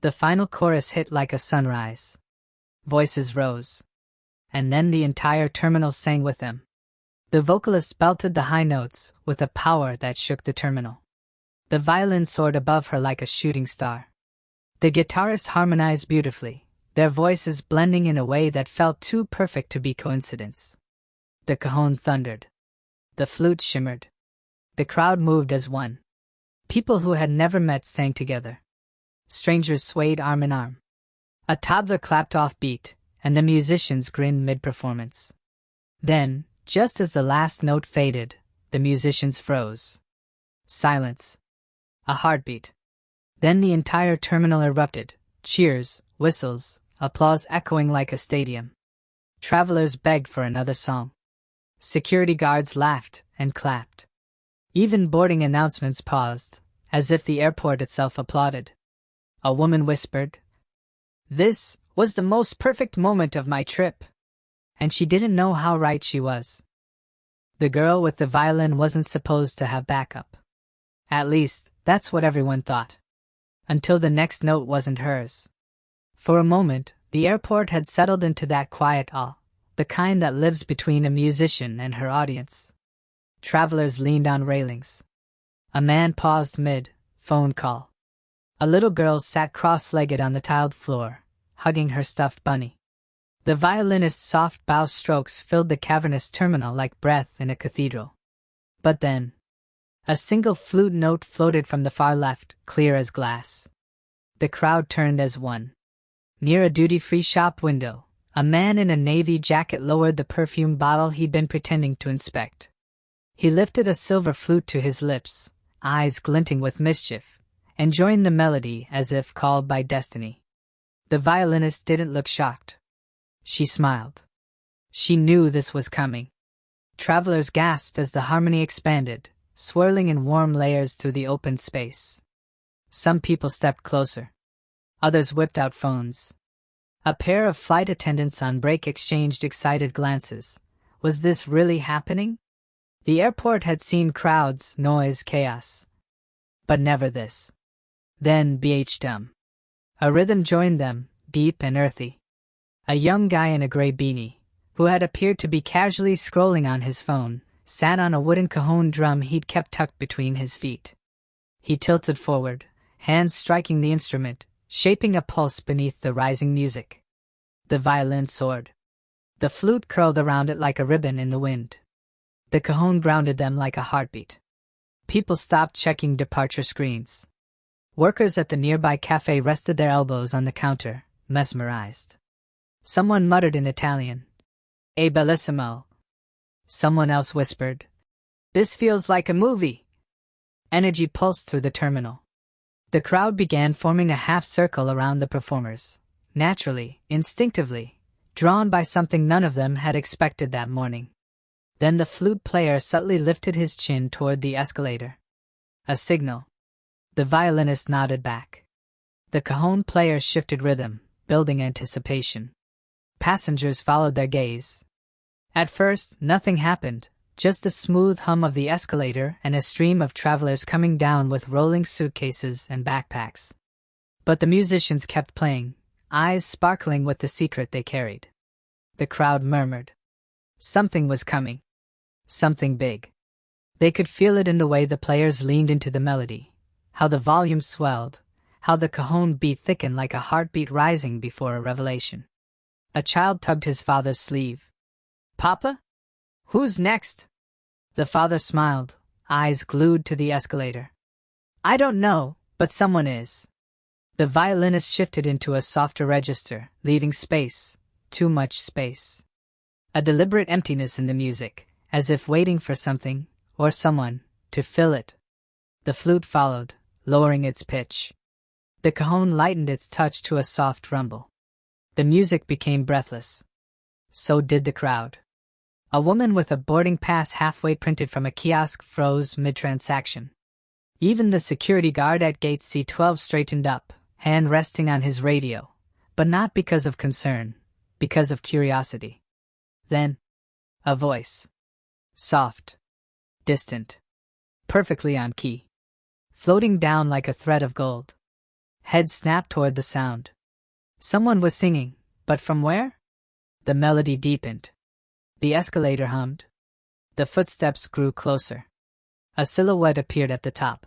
The final chorus hit like a sunrise. Voices rose. And then the entire terminal sang with them. The vocalist belted the high notes with a power that shook the terminal. The violin soared above her like a shooting star. The guitarists harmonized beautifully, their voices blending in a way that felt too perfect to be coincidence. The cajón thundered. The flute shimmered. The crowd moved as one. People who had never met sang together. Strangers swayed arm in arm. A toddler clapped off beat, and the musicians grinned mid-performance. Then, just as the last note faded, the musicians froze. Silence. A heartbeat. Then the entire terminal erupted, cheers, whistles, applause echoing like a stadium. Travelers begged for another song. Security guards laughed and clapped. Even boarding announcements paused, as if the airport itself applauded. A woman whispered, "This was the most perfect moment of my trip." And she didn't know how right she was. The girl with the violin wasn't supposed to have backup. At least, that's what everyone thought. Until the next note wasn't hers. For a moment, the airport had settled into that quiet awe, the kind that lives between a musician and her audience. Travelers leaned on railings. A man paused mid-phone call. A little girl sat cross-legged on the tiled floor, hugging her stuffed bunny. The violinist's soft bow strokes filled the cavernous terminal like breath in a cathedral. But then, a single flute note floated from the far left, clear as glass. The crowd turned as one. Near a duty-free shop window, a man in a navy jacket lowered the perfume bottle he'd been pretending to inspect. He lifted a silver flute to his lips, eyes glinting with mischief, and joined the melody as if called by destiny. The violinist didn't look shocked. She smiled. She knew this was coming. Travelers gasped as the harmony expanded, swirling in warm layers through the open space. Some people stepped closer. Others whipped out phones. A pair of flight attendants on break exchanged excited glances. Was this really happening? The airport had seen crowds, noise, chaos. But never this. Then BHDM. A rhythm joined them, deep and earthy. A young guy in a gray beanie, who had appeared to be casually scrolling on his phone, sat on a wooden cajón drum he'd kept tucked between his feet. He tilted forward, hands striking the instrument, shaping a pulse beneath the rising music. The violin soared. The flute curled around it like a ribbon in the wind. The cajón grounded them like a heartbeat. People stopped checking departure screens. Workers at the nearby cafe rested their elbows on the counter, mesmerized. Someone muttered in Italian, "E bellissimo." Someone else whispered, "This feels like a movie." Energy pulsed through the terminal. The crowd began forming a half circle around the performers, naturally, instinctively, drawn by something none of them had expected that morning. Then the flute player subtly lifted his chin toward the escalator. A signal. The violinist nodded back. The cajón player shifted rhythm, building anticipation. Passengers followed their gaze. At first, nothing happened, just the smooth hum of the escalator and a stream of travelers coming down with rolling suitcases and backpacks. But the musicians kept playing, eyes sparkling with the secret they carried. The crowd murmured. Something was coming. Something big. They could feel it in the way the players leaned into the melody, how the volume swelled, how the cajón beat thickened like a heartbeat rising before a revelation. A child tugged his father's sleeve. "Papa? Who's next?" The father smiled, eyes glued to the escalator. "I don't know, but someone is." The violinist shifted into a softer register, leaving space, too much space. A deliberate emptiness in the music, as if waiting for something, or someone, to fill it. The flute followed, lowering its pitch. The cajón lightened its touch to a soft rumble. The music became breathless. So did the crowd. A woman with a boarding pass halfway printed from a kiosk froze mid-transaction. Even the security guard at gate C12 straightened up, hand resting on his radio, but not because of concern, because of curiosity. Then, a voice. Soft. Distant. Perfectly on key. Floating down like a thread of gold. Heads snapped toward the sound. Someone was singing, but from where? The melody deepened. The escalator hummed. The footsteps grew closer. A silhouette appeared at the top.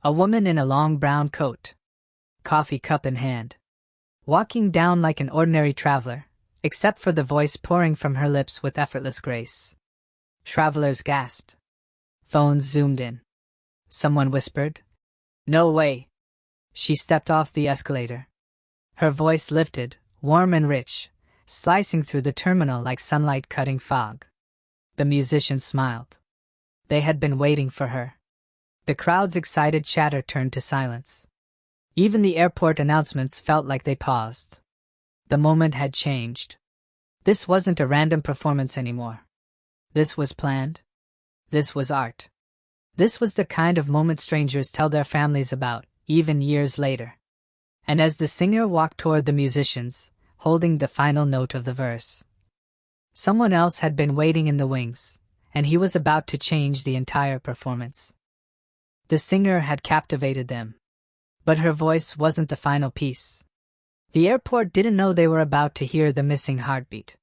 A woman in a long brown coat, coffee cup in hand, walking down like an ordinary traveler, except for the voice pouring from her lips with effortless grace. Travelers gasped. Phones zoomed in. Someone whispered, "No way." She stepped off the escalator. Her voice lifted, warm and rich, slicing through the terminal like sunlight cutting fog. The musicians smiled. They had been waiting for her. The crowd's excited chatter turned to silence. Even the airport announcements felt like they paused. The moment had changed. This wasn't a random performance anymore. This was planned. This was art. This was the kind of moment strangers tell their families about, even years later. And as the singer walked toward the musicians, holding the final note of the verse, someone else had been waiting in the wings, and he was about to change the entire performance. The singer had captivated them. But her voice wasn't the final piece. The airport didn't know they were about to hear the missing heartbeat.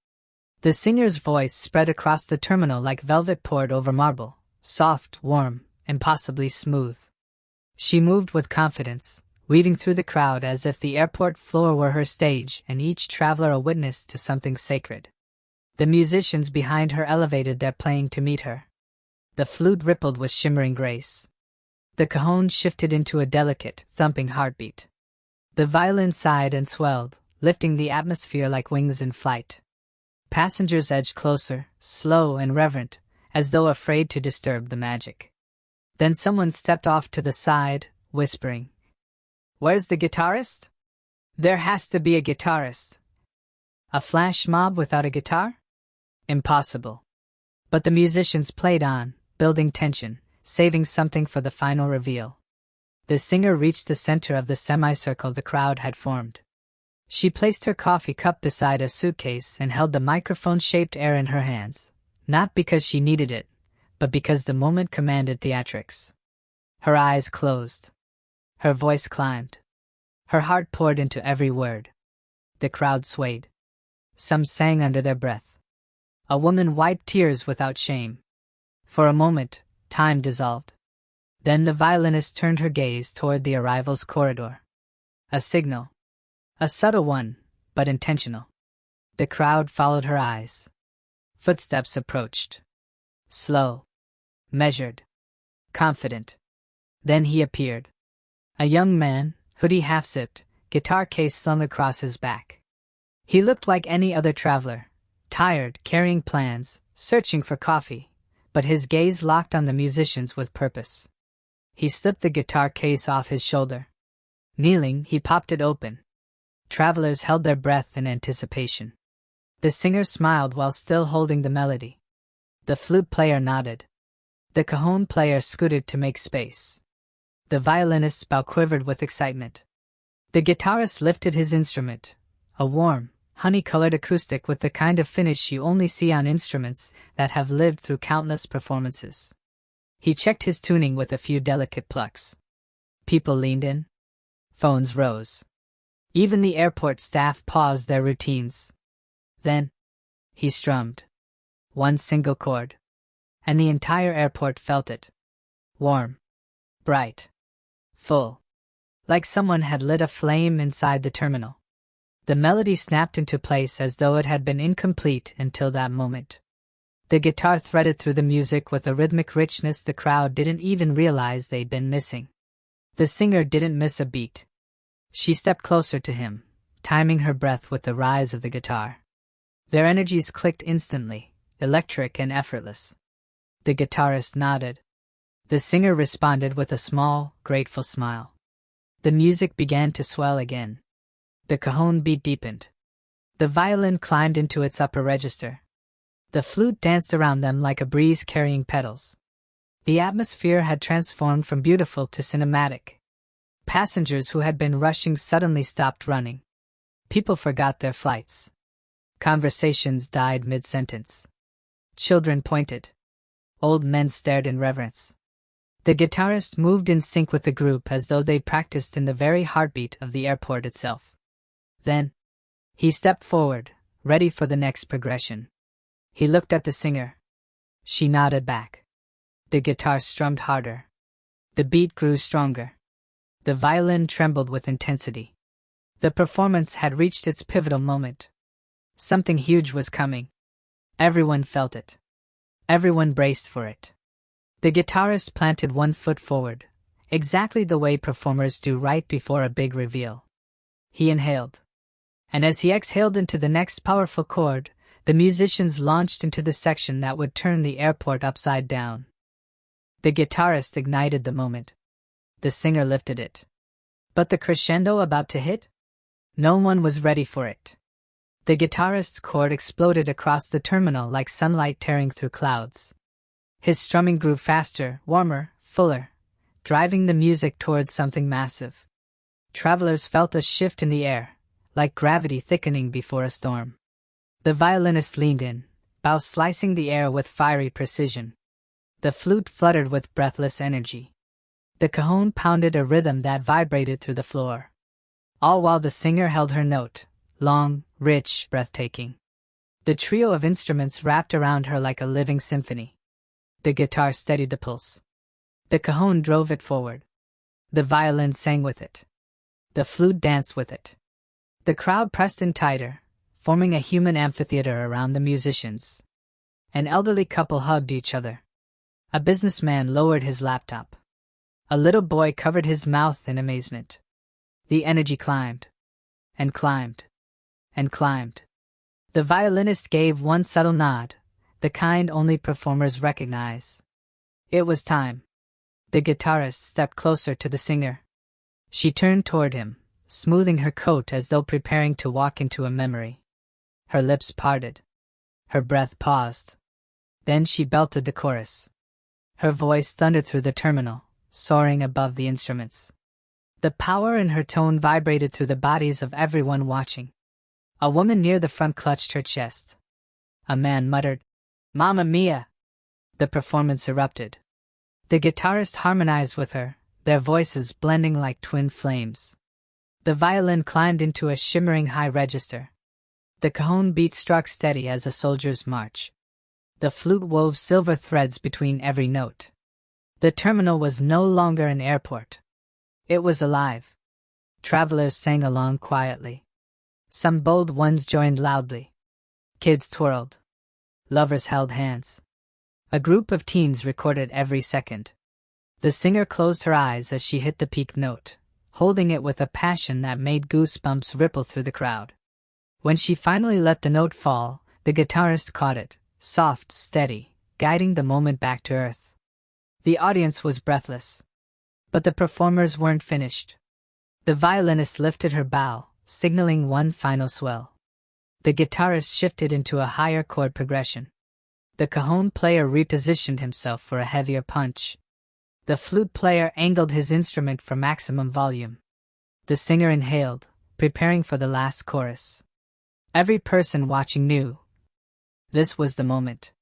The singer's voice spread across the terminal like velvet poured over marble, soft, warm, and possibly smooth. She moved with confidence, weaving through the crowd as if the airport floor were her stage and each traveler a witness to something sacred. The musicians behind her elevated their playing to meet her. The flute rippled with shimmering grace. The cajón shifted into a delicate, thumping heartbeat. The violin sighed and swelled, lifting the atmosphere like wings in flight. Passengers edged closer, slow and reverent, as though afraid to disturb the magic. Then someone stepped off to the side, whispering, "Where's the guitarist? There has to be a guitarist." A flash mob without a guitar? Impossible. But the musicians played on, building tension, saving something for the final reveal. The singer reached the center of the semicircle the crowd had formed. She placed her coffee cup beside a suitcase and held the microphone-shaped air in her hands, not because she needed it, but because the moment commanded theatrics. Her eyes closed. Her voice climbed. Her heart poured into every word. The crowd swayed. Some sang under their breath. A woman wiped tears without shame. For a moment, time dissolved. Then the violinist turned her gaze toward the arrivals corridor. A signal. A subtle one, but intentional. The crowd followed her eyes. Footsteps approached. Slow. Measured. Confident. Then he appeared. A young man, hoodie half-zipped, guitar case slung across his back. He looked like any other traveler, tired, carrying plans, searching for coffee, but his gaze locked on the musicians with purpose. He slipped the guitar case off his shoulder. Kneeling, he popped it open. Travelers held their breath in anticipation. The singer smiled while still holding the melody. The flute player nodded. The cajón player scooted to make space. The violinist's bow quivered with excitement. The guitarist lifted his instrument, a warm, honey-colored acoustic with the kind of finish you only see on instruments that have lived through countless performances. He checked his tuning with a few delicate plucks. People leaned in. Phones rose. Even the airport staff paused their routines. Then, he strummed. One single chord. And the entire airport felt it. Warm. Bright. Full. Like someone had lit a flame inside the terminal. The melody snapped into place as though it had been incomplete until that moment. The guitar threaded through the music with a rhythmic richness the crowd didn't even realize they'd been missing. The singer didn't miss a beat. She stepped closer to him, timing her breath with the rise of the guitar. Their energies clicked instantly, electric and effortless. The guitarist nodded. The singer responded with a small, grateful smile. The music began to swell again. The cajón beat deepened. The violin climbed into its upper register. The flute danced around them like a breeze carrying petals. The atmosphere had transformed from beautiful to cinematic. Passengers who had been rushing suddenly stopped running. People forgot their flights. Conversations died mid-sentence. Children pointed. Old men stared in reverence. The guitarist moved in sync with the group as though they'd practiced in the very heartbeat of the airport itself. Then, he stepped forward, ready for the next progression. He looked at the singer. She nodded back. The guitar strummed harder. The beat grew stronger. The violin trembled with intensity. The performance had reached its pivotal moment. Something huge was coming. Everyone felt it. Everyone braced for it. The guitarist planted one foot forward, exactly the way performers do right before a big reveal. He inhaled. And as he exhaled into the next powerful chord, the musicians launched into the section that would turn the airport upside down. The guitarist ignited the moment. The singer lifted it. But the crescendo about to hit? No one was ready for it. The guitarist's chord exploded across the terminal like sunlight tearing through clouds. His strumming grew faster, warmer, fuller, driving the music towards something massive. Travelers felt a shift in the air, like gravity thickening before a storm. The violinist leaned in, bow slicing the air with fiery precision. The flute fluttered with breathless energy. The cajón pounded a rhythm that vibrated through the floor. All while the singer held her note, long, rich, breathtaking. The trio of instruments wrapped around her like a living symphony. The guitar steadied the pulse. The cajón drove it forward. The violin sang with it. The flute danced with it. The crowd pressed in tighter, forming a human amphitheater around the musicians. An elderly couple hugged each other. A businessman lowered his laptop. A little boy covered his mouth in amazement. The energy climbed, and climbed, and climbed. The violinist gave one subtle nod, the kind only performers recognize. It was time. The guitarist stepped closer to the singer. She turned toward him, smoothing her coat as though preparing to walk into a memory. Her lips parted. Her breath paused. Then she belted the chorus. Her voice thundered through the terminal, soaring above the instruments. The power in her tone vibrated through the bodies of everyone watching. A woman near the front clutched her chest. A man muttered, "Mamma mia!" The performance erupted. The guitarist harmonized with her, their voices blending like twin flames. The violin climbed into a shimmering high register. The cajón beat struck steady as a soldier's march. The flute wove silver threads between every note. The terminal was no longer an airport. It was alive. Travelers sang along quietly. Some bold ones joined loudly. Kids twirled. Lovers held hands. A group of teens recorded every second. The singer closed her eyes as she hit the peak note, holding it with a passion that made goosebumps ripple through the crowd. When she finally let the note fall, the guitarist caught it, soft, steady, guiding the moment back to earth. The audience was breathless. But the performers weren't finished. The violinist lifted her bow, signaling one final swell. The guitarist shifted into a higher chord progression. The cajón player repositioned himself for a heavier punch. The flute player angled his instrument for maximum volume. The singer inhaled, preparing for the last chorus. Every person watching knew. This was the moment.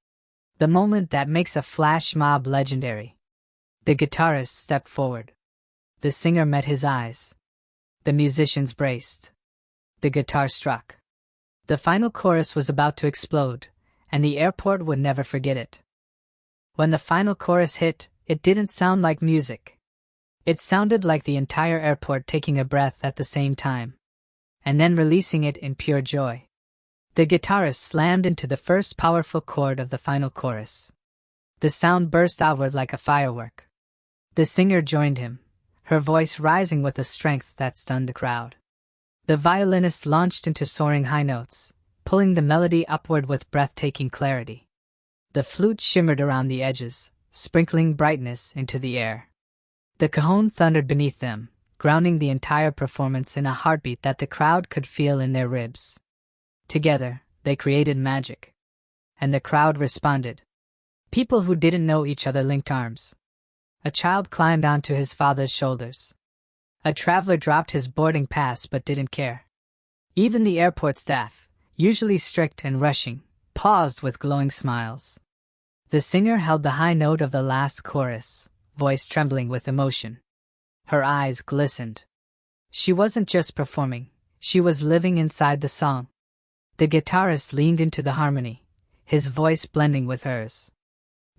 The moment that makes a Flashmob legendary. The guitarist stepped forward. The singer met his eyes. The musicians braced. The guitar struck. The final chorus was about to explode, and the airport would never forget it. When the final chorus hit, it didn't sound like music. It sounded like the entire airport taking a breath at the same time, and then releasing it in pure joy. The guitarist slammed into the first powerful chord of the final chorus. The sound burst outward like a firework. The singer joined him, her voice rising with a strength that stunned the crowd. The violinist launched into soaring high notes, pulling the melody upward with breathtaking clarity. The flute shimmered around the edges, sprinkling brightness into the air. The cajón thundered beneath them, grounding the entire performance in a heartbeat that the crowd could feel in their ribs. Together, they created magic. And the crowd responded. People who didn't know each other linked arms. A child climbed onto his father's shoulders. A traveler dropped his boarding pass but didn't care. Even the airport staff, usually strict and rushing, paused with glowing smiles. The singer held the high note of the last chorus, voice trembling with emotion. Her eyes glistened. She wasn't just performing, she was living inside the song. The guitarist leaned into the harmony, his voice blending with hers.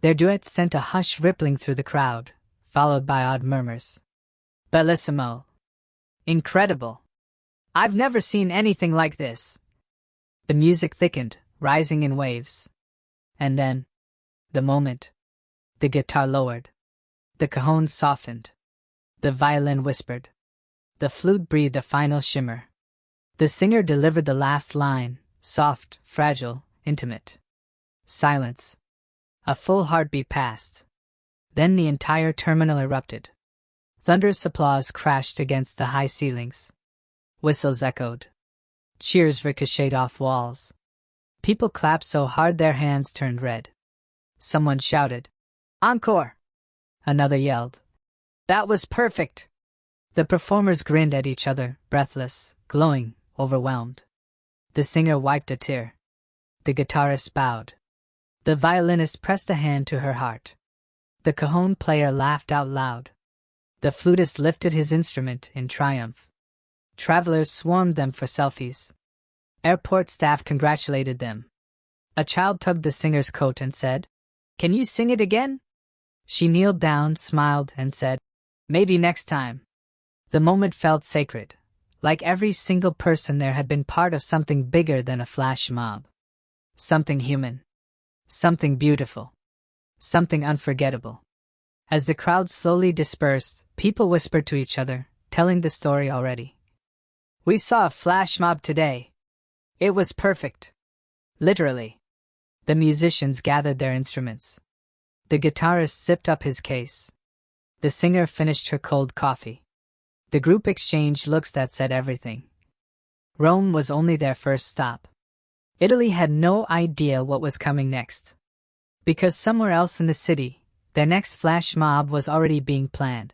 Their duet sent a hush rippling through the crowd, followed by odd murmurs. Bellissimo. Incredible. I've never seen anything like this. The music thickened, rising in waves. And then, the moment. The guitar lowered. The cajon softened. The violin whispered. The flute breathed a final shimmer. The singer delivered the last line, soft, fragile, intimate. Silence. A full heartbeat passed. Then the entire terminal erupted. Thunderous applause crashed against the high ceilings. Whistles echoed. Cheers ricocheted off walls. People clapped so hard their hands turned red. Someone shouted, "Encore!" Another yelled, "That was perfect!" The performers grinned at each other, breathless, glowing, overwhelmed. The singer wiped a tear. The guitarist bowed. The violinist pressed a hand to her heart. The cajon player laughed out loud. The flutist lifted his instrument in triumph. Travelers swarmed them for selfies. Airport staff congratulated them. A child tugged the singer's coat and said, "Can you sing it again?" She kneeled down, smiled, and said, "Maybe next time." The moment felt sacred. Like every single person there had been part of something bigger than a flash mob. Something human. Something beautiful. Something unforgettable. As the crowd slowly dispersed, people whispered to each other, telling the story already. "We saw a flash mob today. It was perfect." Literally. The musicians gathered their instruments. The guitarist sipped up his case. The singer finished her cold coffee. The group exchanged looks that said everything. Rome was only their first stop. Italy had no idea what was coming next. Because somewhere else in the city, their next flash mob was already being planned.